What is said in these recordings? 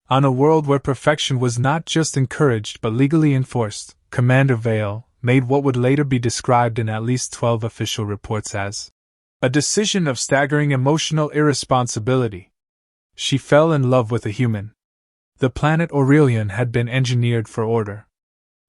On a world where perfection was not just encouraged but legally enforced, Commander Vale made what would later be described in at least 12 official reports as a decision of staggering emotional irresponsibility. She fell in love with a human. The planet Aurelian had been engineered for order.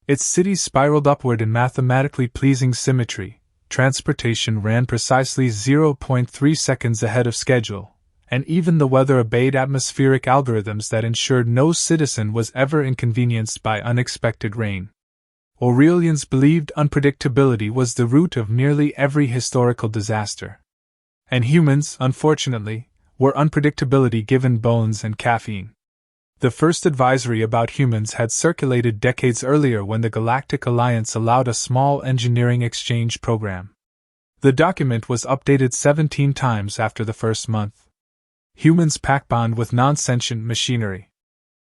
Its cities spiraled upward in mathematically pleasing symmetry, transportation ran precisely 0.3 seconds ahead of schedule, and even the weather obeyed atmospheric algorithms that ensured no citizen was ever inconvenienced by unexpected rain. Aurelians believed unpredictability was the root of nearly every historical disaster. And humans, unfortunately, were unpredictability given bones and caffeine. The first advisory about humans had circulated decades earlier when the Galactic Alliance allowed a small engineering exchange program. The document was updated 17 times after the first month. Humans pact bond with non-sentient machinery.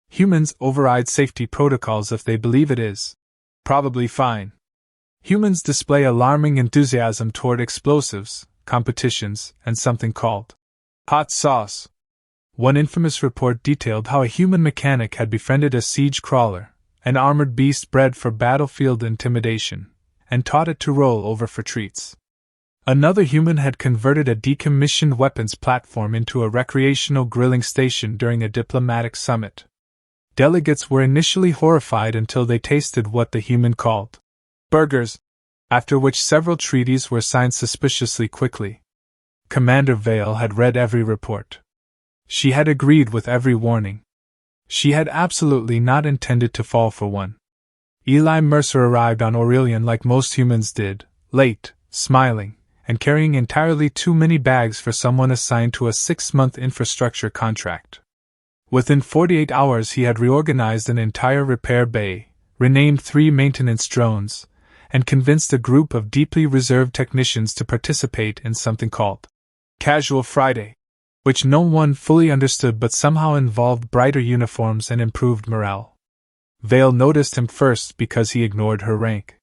Humans override safety protocols if they believe it is probably fine. Humans display alarming enthusiasm toward explosives, competitions, and something called hot sauce. One infamous report detailed how a human mechanic had befriended a siege crawler, an armored beast bred for battlefield intimidation, and taught it to roll over for treats. Another human had converted a decommissioned weapons platform into a recreational grilling station during a diplomatic summit. Delegates were initially horrified until they tasted what the human called burgers, after which several treaties were signed suspiciously quickly. Commander Vale had read every report. She had agreed with every warning. She had absolutely not intended to fall for one. Eli Mercer arrived on Aurelian like most humans did, late, smiling, and carrying entirely too many bags for someone assigned to a 6-month infrastructure contract. Within 48 hours he had reorganized an entire repair bay, renamed 3 maintenance drones, and convinced a group of deeply reserved technicians to participate in something called Casual Friday, which no one fully understood but somehow involved brighter uniforms and improved morale. Vale noticed him first because he ignored her rank.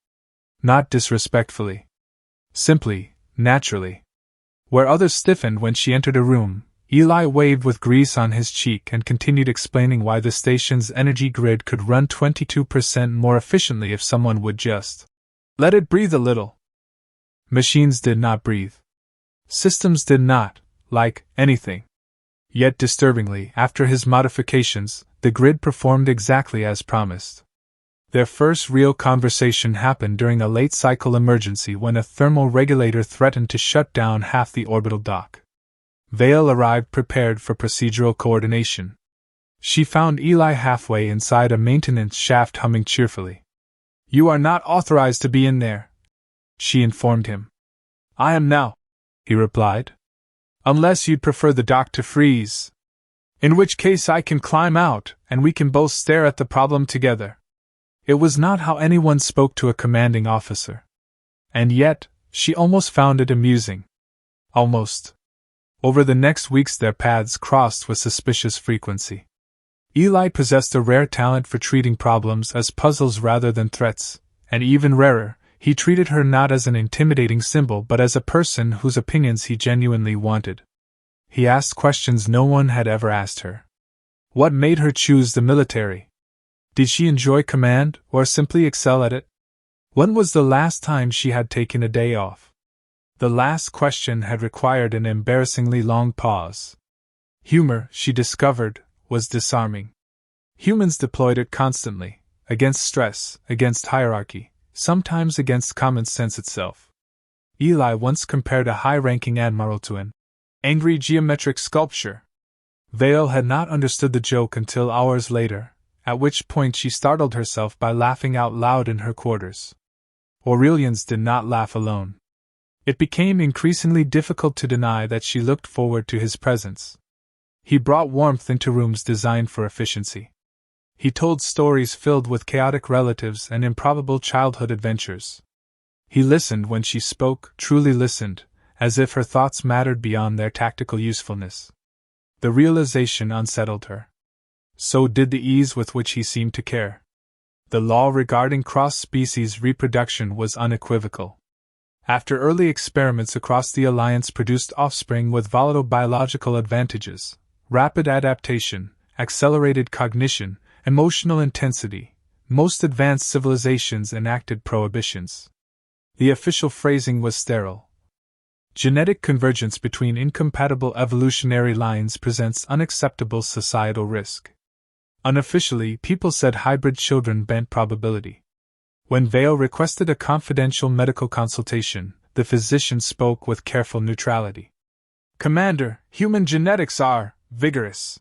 Not disrespectfully. Simply, naturally. Where others stiffened when she entered a room, Eli waved with grease on his cheek and continued explaining why the station's energy grid could run 22% more efficiently if someone would just let it breathe a little. Machines did not breathe. Systems did not, like anything. Yet disturbingly, after his modifications, the grid performed exactly as promised. Their first real conversation happened during a late-cycle emergency when a thermal regulator threatened to shut down half the orbital dock. Vale arrived prepared for procedural coordination. She found Eli halfway inside a maintenance shaft humming cheerfully. "You are not authorized to be in there," she informed him. "I am now," he replied. "Unless you'd prefer the dock to freeze. In which case I can climb out, and we can both stare at the problem together." It was not how anyone spoke to a commanding officer. And yet, she almost found it amusing. Almost. Over the next weeks their paths crossed with suspicious frequency. Eli possessed a rare talent for treating problems as puzzles rather than threats, and even rarer, he treated her not as an intimidating symbol but as a person whose opinions he genuinely wanted. He asked questions no one had ever asked her. What made her choose the military? Did she enjoy command, or simply excel at it? When was the last time she had taken a day off? The last question had required an embarrassingly long pause. Humor, she discovered, was disarming. Humans deployed it constantly, against stress, against hierarchy, sometimes against common sense itself. Eli once compared a high-ranking admiral to an angry geometric sculpture. Vale had not understood the joke until hours later, at which point she startled herself by laughing out loud in her quarters. Aurelians did not laugh alone. It became increasingly difficult to deny that she looked forward to his presence. He brought warmth into rooms designed for efficiency. He told stories filled with chaotic relatives and improbable childhood adventures. He listened when she spoke, truly listened, as if her thoughts mattered beyond their tactical usefulness. The realization unsettled her. So did the ease with which he seemed to care. The law regarding cross-species reproduction was unequivocal. After early experiments across the Alliance produced offspring with volatile biological advantages, rapid adaptation, accelerated cognition, emotional intensity. Most advanced civilizations enacted prohibitions. The official phrasing was sterile. Genetic convergence between incompatible evolutionary lines presents unacceptable societal risk. Unofficially, people said hybrid children bent probability. When Vale requested a confidential medical consultation, the physician spoke with careful neutrality. "Commander, human genetics are vigorous.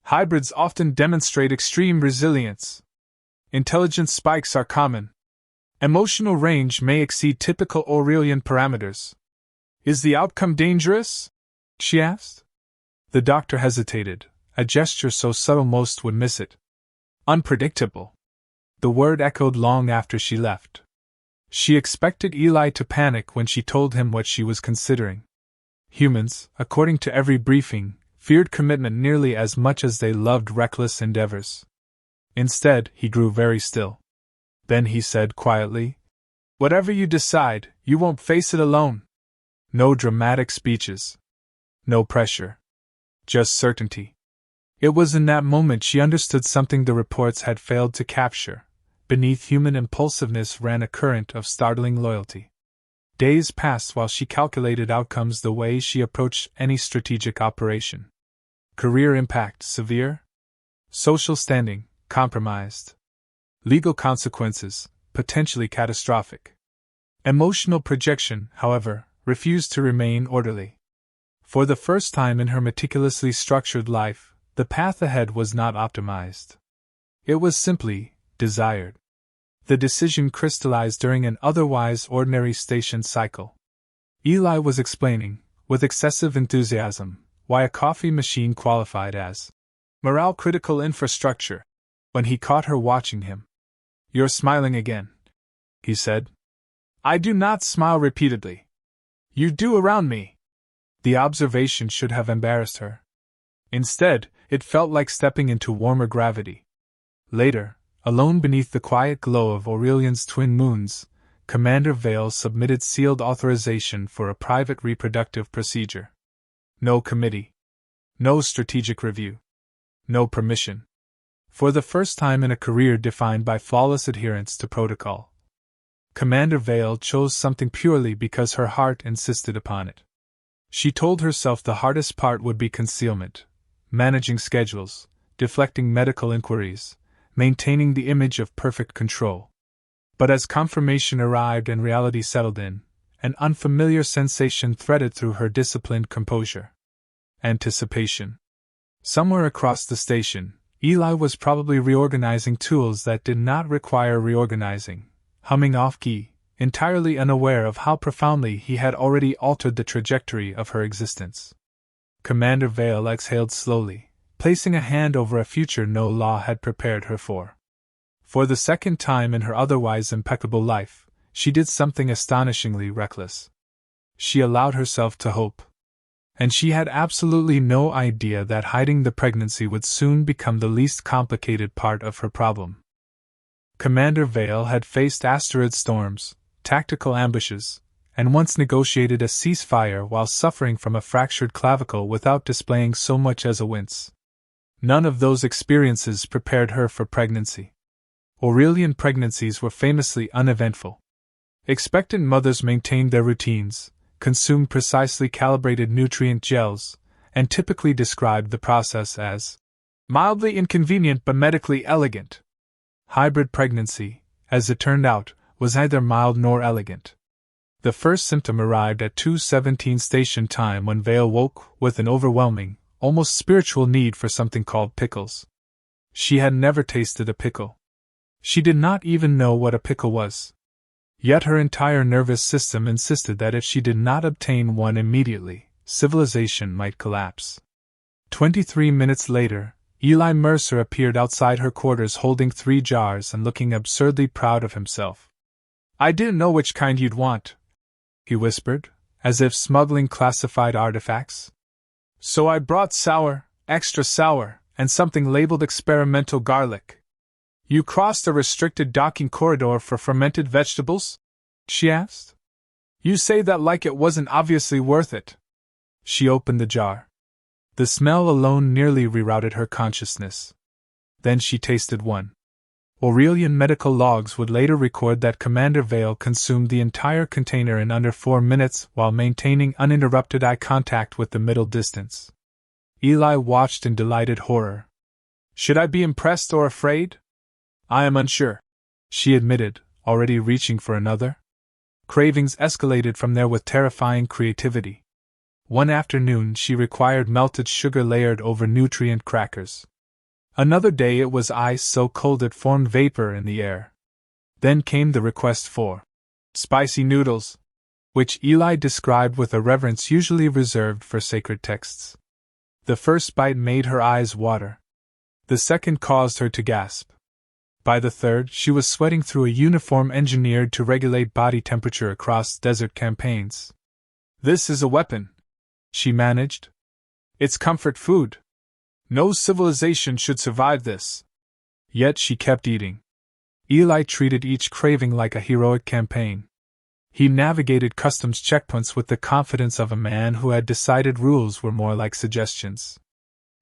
Hybrids often demonstrate extreme resilience. Intelligence spikes are common. Emotional range may exceed typical Aurelian parameters. Is the outcome dangerous?" she asked. The doctor hesitated, a gesture so subtle most would miss it. "Unpredictable." The word echoed long after she left. She expected Eli to panic when she told him what she was considering. Humans, according to every briefing, feared commitment nearly as much as they loved reckless endeavors. Instead, he grew very still. Then he said quietly, "Whatever you decide, you won't face it alone." No dramatic speeches. No pressure. Just certainty. It was in that moment she understood something the reports had failed to capture. Beneath human impulsiveness ran a current of startling loyalty. Days passed while she calculated outcomes the way she approached any strategic operation. Career impact severe? Social standing compromised. Legal consequences potentially catastrophic. Emotional projection, however, refused to remain orderly. For the first time in her meticulously structured life, the path ahead was not optimized. It was simply desired. The decision crystallized during an otherwise ordinary station cycle. Eli was explaining, with excessive enthusiasm, why a coffee machine qualified as morale-critical infrastructure, when he caught her watching him. "You're smiling again," he said. "I do not smile repeatedly. You do around me." The observation should have embarrassed her. Instead, it felt like stepping into warmer gravity. Later, alone beneath the quiet glow of Aurelian's twin moons, Commander Vale submitted sealed authorization for a private reproductive procedure. No committee. No strategic review. No permission. For the first time in a career defined by flawless adherence to protocol, Commander Vale chose something purely because her heart insisted upon it. She told herself the hardest part would be concealment, managing schedules, deflecting medical inquiries, maintaining the image of perfect control. But as confirmation arrived and reality settled in, an unfamiliar sensation threaded through her disciplined composure. Anticipation. Somewhere across the station, Eli was probably reorganizing tools that did not require reorganizing, humming off-key, entirely unaware of how profoundly he had already altered the trajectory of her existence. Commander Vale exhaled slowly, placing a hand over a future no law had prepared her for. For the second time in her otherwise impeccable life, she did something astonishingly reckless. She allowed herself to hope. And she had absolutely no idea that hiding the pregnancy would soon become the least complicated part of her problem. Commander Vale had faced asteroid storms, tactical ambushes, and once negotiated a ceasefire while suffering from a fractured clavicle without displaying so much as a wince. None of those experiences prepared her for pregnancy. Aurelian pregnancies were famously uneventful. Expectant mothers maintained their routines, consumed precisely calibrated nutrient gels, and typically described the process as mildly inconvenient but medically elegant. Hybrid pregnancy, as it turned out, was neither mild nor elegant. The first symptom arrived at 2:17 station time when Vale woke with an overwhelming, almost spiritual need for something called pickles. She had never tasted a pickle. She did not even know what a pickle was. Yet her entire nervous system insisted that if she did not obtain one immediately, civilization might collapse. 23 minutes later, Eli Mercer appeared outside her quarters holding 3 jars and looking absurdly proud of himself. "I didn't know which kind you'd want," he whispered, as if smuggling classified artifacts. "So I brought sour, extra sour, and something labeled experimental garlic." "You crossed a restricted docking corridor for fermented vegetables?" she asked. "You say that like it wasn't obviously worth it." She opened the jar. The smell alone nearly rerouted her consciousness. Then she tasted one. Aurelian medical logs would later record that Commander Vale consumed the entire container in under 4 minutes while maintaining uninterrupted eye contact with the middle distance. Eli watched in delighted horror. Should I be impressed or afraid? I am unsure, she admitted, already reaching for another. Cravings escalated from there with terrifying creativity. One afternoon she required melted sugar layered over nutrient crackers. Another day it was ice so cold it formed vapor in the air. Then came the request for spicy noodles, which Eli described with a reverence usually reserved for sacred texts. The first bite made her eyes water. The second caused her to gasp. By the third, she was sweating through a uniform engineered to regulate body temperature across desert campaigns. This is a weapon, she managed. It's comfort food. No civilization should survive this. Yet she kept eating. Eli treated each craving like a heroic campaign. He navigated customs checkpoints with the confidence of a man who had decided rules were more like suggestions.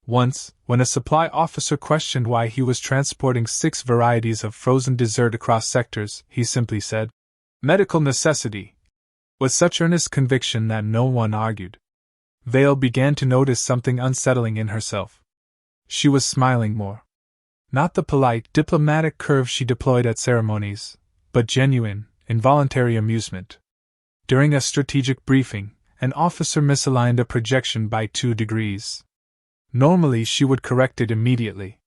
Once, when a supply officer questioned why he was transporting 6 varieties of frozen dessert across sectors, he simply said, "Medical necessity," with such earnest conviction that no one argued. Vale began to notice something unsettling in herself. She was smiling more. Not the polite, diplomatic curve she deployed at ceremonies, but genuine, involuntary amusement. During a strategic briefing, an officer misaligned a projection by 2 degrees. Normally she would correct it immediately.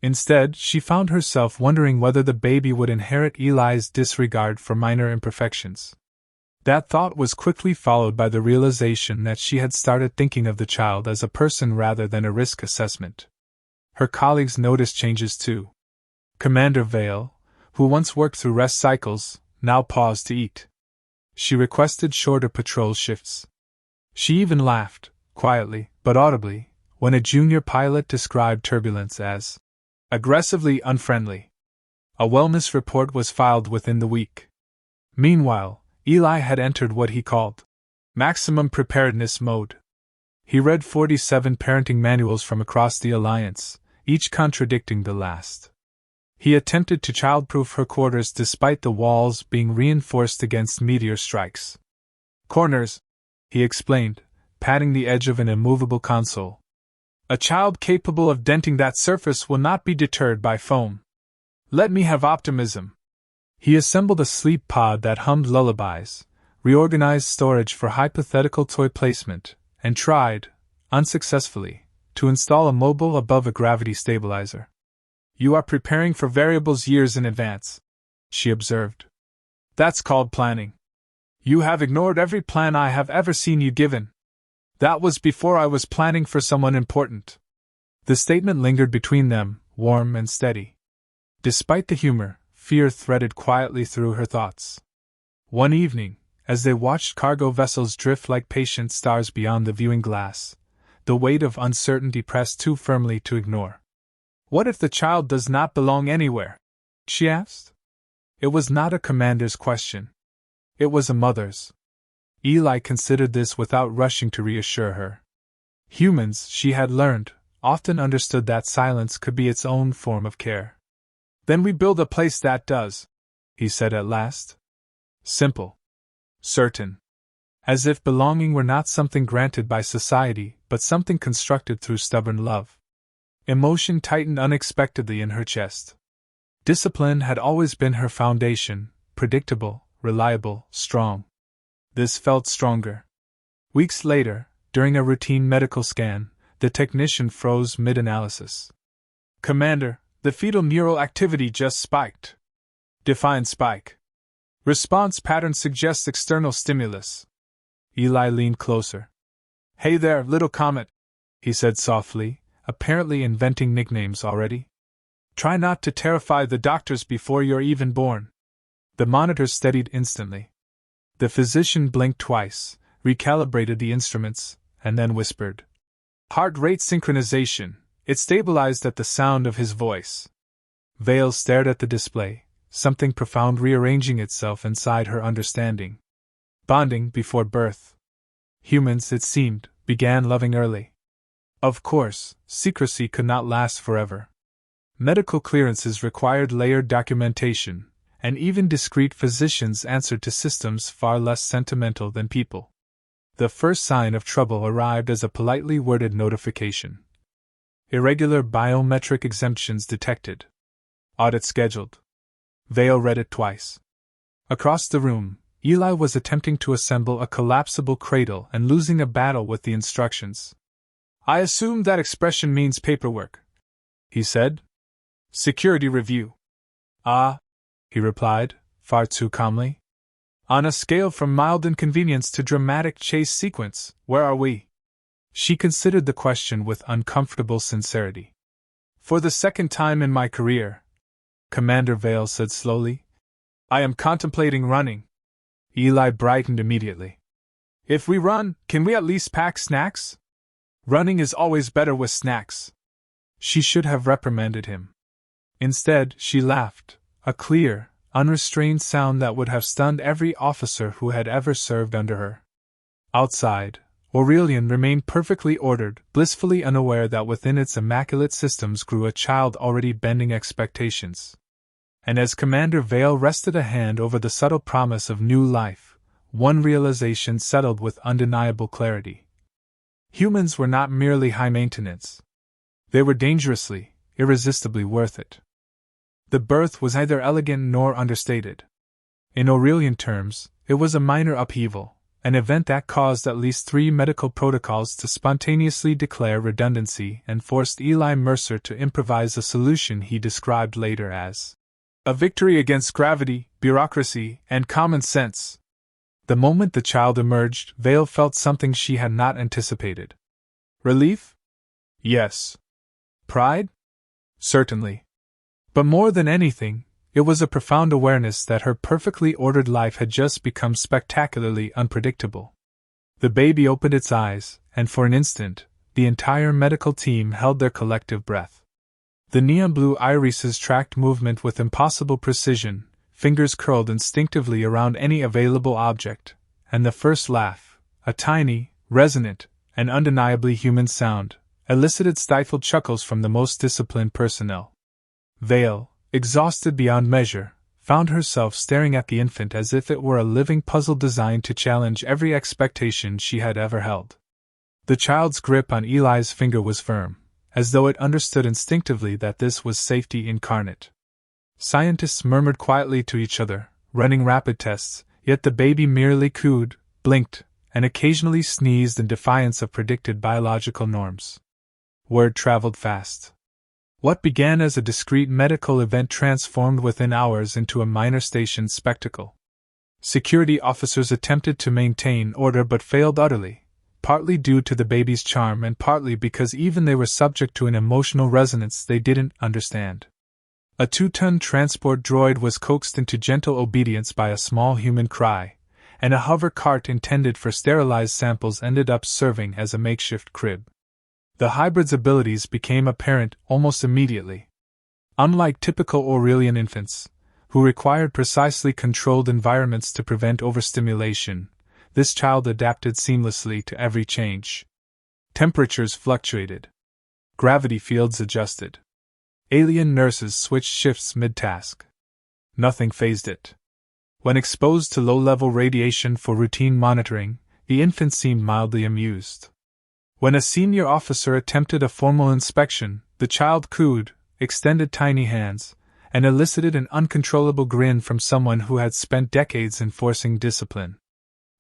Instead, she found herself wondering whether the baby would inherit Eli's disregard for minor imperfections. That thought was quickly followed by the realization that she had started thinking of the child as a person rather than a risk assessment. Her colleagues noticed changes too. Commander Vale, who once worked through rest cycles, now paused to eat. She requested shorter patrol shifts. She even laughed, quietly but audibly, when a junior pilot described turbulence as aggressively unfriendly. A wellness report was filed within the week. Meanwhile, Eli had entered what he called maximum preparedness mode. He read 47 parenting manuals from across the Alliance, each contradicting the last. He attempted to childproof her quarters despite the walls being reinforced against meteor strikes. Corners, he explained, patting the edge of an immovable console. A child capable of denting that surface will not be deterred by foam. Let me have optimism. He assembled a sleep pod that hummed lullabies, reorganized storage for hypothetical toy placement, and tried, unsuccessfully, to install a mobile above-a-gravity stabilizer. You are preparing for variables years in advance, she observed. That's called planning. You have ignored every plan I have ever seen you given. That was before I was planning for someone important. The statement lingered between them, warm and steady. Despite the humor, fear threaded quietly through her thoughts. One evening, as they watched cargo vessels drift like patient stars beyond the viewing glass, the weight of uncertainty pressed too firmly to ignore. What if the child does not belong anywhere? She asked. It was not a commander's question. It was a mother's. Eli considered this without rushing to reassure her. Humans, she had learned, often understood that silence could be its own form of care. Then we build a place that does, he said at last. Simple. Certain. As if belonging were not something granted by society, but something constructed through stubborn love. Emotion tightened unexpectedly in her chest. Discipline had always been her foundation, predictable, reliable, strong. This felt stronger. Weeks later, during a routine medical scan, the technician froze mid-analysis. Commander, the fetal neural activity just spiked. Define spike. Response pattern suggests external stimulus. Eli leaned closer. Hey there, little comet, he said softly, apparently inventing nicknames already. Try not to terrify the doctors before you're even born. The monitor steadied instantly. The physician blinked twice, recalibrated the instruments, and then whispered. Heart rate synchronization. It stabilized at the sound of his voice. Vale stared at the display, something profound rearranging itself inside her understanding. Bonding before birth. Humans, it seemed, began loving early. Of course, secrecy could not last forever. Medical clearances required layered documentation, and even discreet physicians answered to systems far less sentimental than people. The first sign of trouble arrived as a politely worded notification. Irregular biometric exemptions detected. Audit scheduled. Vale read it twice. Across the room, Eli was attempting to assemble a collapsible cradle and losing a battle with the instructions. "I assume that expression means paperwork," he said. "Security review." "Ah," he replied, far too calmly. "On a scale from mild inconvenience to dramatic chase sequence, where are we?" She considered the question with uncomfortable sincerity. "For the second time in my career," Commander Vale said slowly, "I am contemplating running." Eli brightened immediately. "If we run, can we at least pack snacks?" "Running is always better with snacks." She should have reprimanded him. Instead, she laughed, a clear, unrestrained sound that would have stunned every officer who had ever served under her. Outside, Aurelian remained perfectly ordered, blissfully unaware that within its immaculate systems grew a child already bending expectations. And as Commander Vale rested a hand over the subtle promise of new life, one realization settled with undeniable clarity. Humans were not merely high maintenance. They were dangerously, irresistibly worth it. The birth was neither elegant nor understated. In Aurelian terms, it was a minor upheaval, an event that caused at least 3 medical protocols to spontaneously declare redundancy and forced Eli Mercer to improvise a solution he described later as a victory against gravity, bureaucracy, and common sense. The moment the child emerged, Vale felt something she had not anticipated. Relief? Yes. Pride? Certainly. But more than anything, it was a profound awareness that her perfectly ordered life had just become spectacularly unpredictable. The baby opened its eyes, and for an instant, the entire medical team held their collective breath. The neon blue irises tracked movement with impossible precision, fingers curled instinctively around any available object, and the first laugh, a tiny, resonant, and undeniably human sound, elicited stifled chuckles from the most disciplined personnel. Vale, exhausted beyond measure, found herself staring at the infant as if it were a living puzzle designed to challenge every expectation she had ever held. The child's grip on Eli's finger was firm, as though it understood instinctively that this was safety incarnate. Scientists murmured quietly to each other, running rapid tests, yet the baby merely cooed, blinked, and occasionally sneezed in defiance of predicted biological norms. Word traveled fast. What began as a discreet medical event transformed within hours into a minor station spectacle. Security officers attempted to maintain order but failed utterly, partly due to the baby's charm and partly because even they were subject to an emotional resonance they didn't understand. A 2-ton transport droid was coaxed into gentle obedience by a small human cry, and a hover cart intended for sterilized samples ended up serving as a makeshift crib. The hybrid's abilities became apparent almost immediately. Unlike typical Aurelian infants, who required precisely controlled environments to prevent overstimulation, this child adapted seamlessly to every change. Temperatures fluctuated. Gravity fields adjusted. Alien nurses switched shifts mid-task. Nothing fazed it. When exposed to low-level radiation for routine monitoring, the infant seemed mildly amused. When a senior officer attempted a formal inspection, the child cooed, extended tiny hands, and elicited an uncontrollable grin from someone who had spent decades enforcing discipline.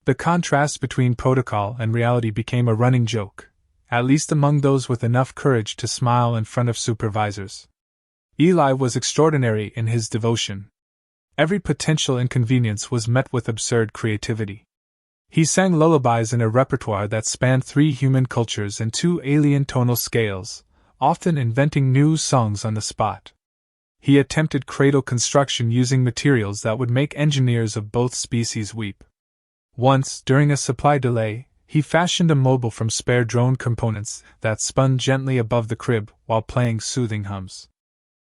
The contrast between protocol and reality became a running joke, at least among those with enough courage to smile in front of supervisors. Eli was extraordinary in his devotion. Every potential inconvenience was met with absurd creativity. He sang lullabies in a repertoire that spanned 3 human cultures and 2 alien tonal scales, often inventing new songs on the spot. He attempted cradle construction using materials that would make engineers of both species weep. Once, during a supply delay, he fashioned a mobile from spare drone components that spun gently above the crib while playing soothing hums.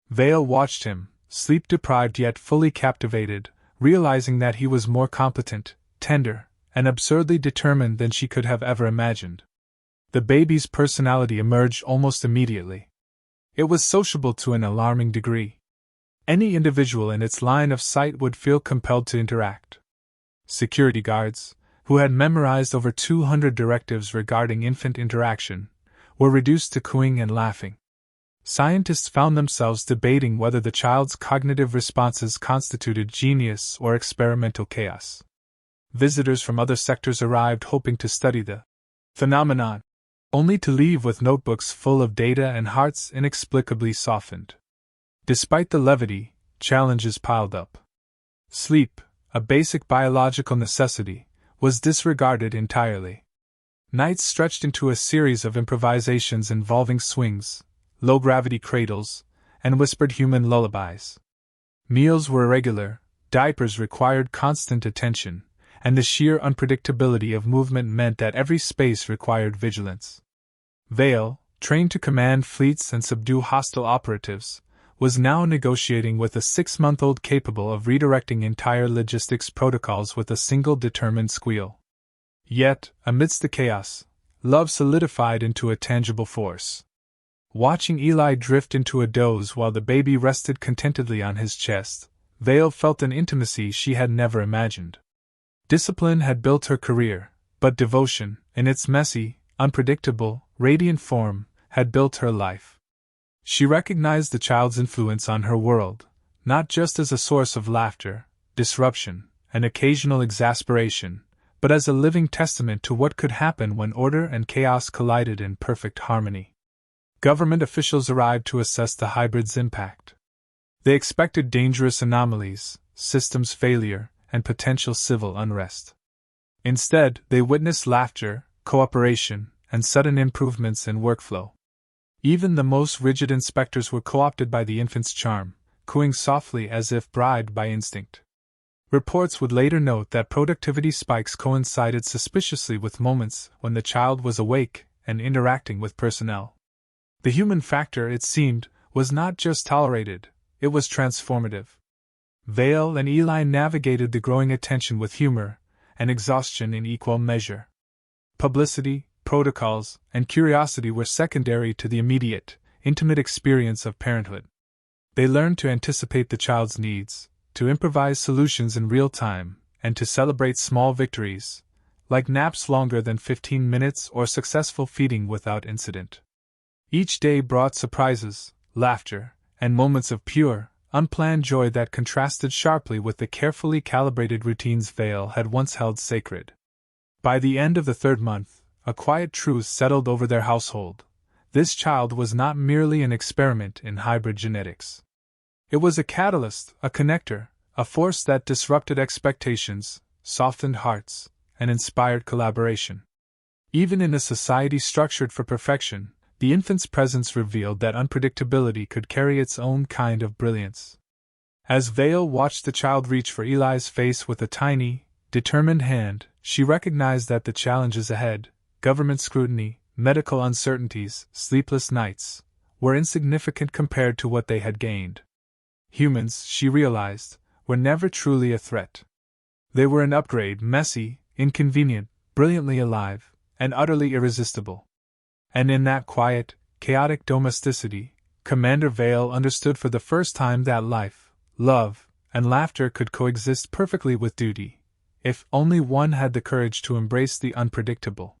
Vale watched him, sleep-deprived yet fully captivated, realizing that he was more competent, tender, and absurdly determined than she could have ever imagined. The baby's personality emerged almost immediately. It was sociable to an alarming degree. Any individual in its line of sight would feel compelled to interact. Security guards, who had memorized over 200 directives regarding infant interaction, were reduced to cooing and laughing. Scientists found themselves debating whether the child's cognitive responses constituted genius or experimental chaos. Visitors from other sectors arrived hoping to study the phenomenon, only to leave with notebooks full of data and hearts inexplicably softened. Despite the levity, challenges piled up. Sleep, a basic biological necessity, was disregarded entirely. Nights stretched into a series of improvisations involving swings, low-gravity cradles, and whispered human lullabies. Meals were irregular, diapers required constant attention, and the sheer unpredictability of movement meant that every space required vigilance. Vale, trained to command fleets and subdue hostile operatives, was now negotiating with a 6-month-old capable of redirecting entire logistics protocols with a single determined squeal. Yet, amidst the chaos, love solidified into a tangible force. Watching Eli drift into a doze while the baby rested contentedly on his chest, Vale felt an intimacy she had never imagined. Discipline had built her career, but devotion, in its messy, unpredictable, radiant form, had built her life. She recognized the child's influence on her world, not just as a source of laughter, disruption, and occasional exasperation, but as a living testament to what could happen when order and chaos collided in perfect harmony. Government officials arrived to assess the hybrid's impact. They expected dangerous anomalies, systems failure, and potential civil unrest. Instead, they witnessed laughter, cooperation, and sudden improvements in workflow. Even the most rigid inspectors were co-opted by the infant's charm, cooing softly as if bribed by instinct. Reports would later note that productivity spikes coincided suspiciously with moments when the child was awake and interacting with personnel. The human factor, it seemed, was not just tolerated, it was transformative. Vale and Eli navigated the growing attention with humor and exhaustion in equal measure. Publicity, protocols, and curiosity were secondary to the immediate, intimate experience of parenthood. They learned to anticipate the child's needs, to improvise solutions in real time, and to celebrate small victories, like naps longer than 15 minutes or successful feeding without incident. Each day brought surprises, laughter, and moments of pure, unplanned joy that contrasted sharply with the carefully calibrated routines Vale had once held sacred. By the end of the 3rd month, a quiet truth settled over their household. This child was not merely an experiment in hybrid genetics. It was a catalyst, a connector, a force that disrupted expectations, softened hearts, and inspired collaboration. Even in a society structured for perfection, the infant's presence revealed that unpredictability could carry its own kind of brilliance. As Vale watched the child reach for Eli's face with a tiny, determined hand, she recognized that the challenges ahead, government scrutiny, medical uncertainties, sleepless nights, were insignificant compared to what they had gained. Humans, she realized, were never truly a threat. They were an upgrade, messy, inconvenient, brilliantly alive, and utterly irresistible. And in that quiet, chaotic domesticity, Commander Vale understood for the first time that life, love, and laughter could coexist perfectly with duty, if only one had the courage to embrace the unpredictable.